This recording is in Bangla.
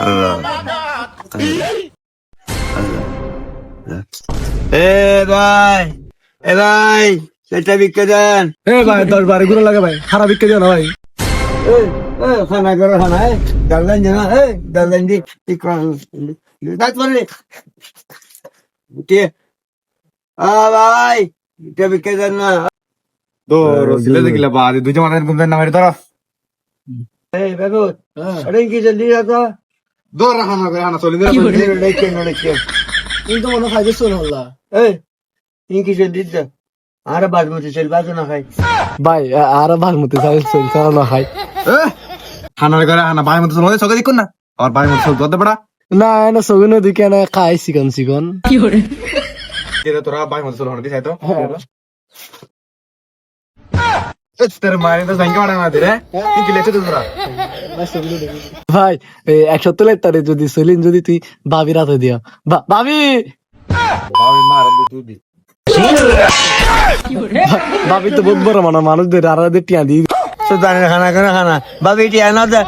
আল্লাহ এ ভাই এ ভাই সেটা বিক্রি দেন। এ ভাই 10 12 গুলো লাগে ভাই, খারাপ বিক্রি দিও না ভাই। খানা করো খানা ডালদান জানা ডালদান দি তারপরে ভাই এটা বিক্রি দেন না। রসিলে দেখিলা বা দুইটা মাথায় ঘুম না মারি ধরো। এই বাবু আরে কি জলদি রাখো দৌড় রাখা না করে হানা চলি দে। দেখেন দেখেন কিন্তু মনে খাইতে শুন হল্লা। এই কি জলদি দে আর বাসমতি চাল বাজু না খাই ভাই আর বাসমতি চাল চল না খাই। হানার করে হানা ভাই মতো চলে সকালে দেখুন না আর ভাই মতো চলতে দে বড়া না না সগুন দিকে না খাই চিকন চিকন কি করে কেরে তোরা ভাই মতো চল হনতি চাইতো তেরে মারে তো জাঙ্গা মারা না দিরে কি কি লেছে তোরা ভাই 170 তারে যদি সলিন যদি তুই ভাবি রাতে দিয়া ভাবি ভাবি মার তুই ভাবি তো বহুত বড় মানুষ দের আর টিয়া দি তো জানে খানা খানা খানা বাবি এটি আনা দে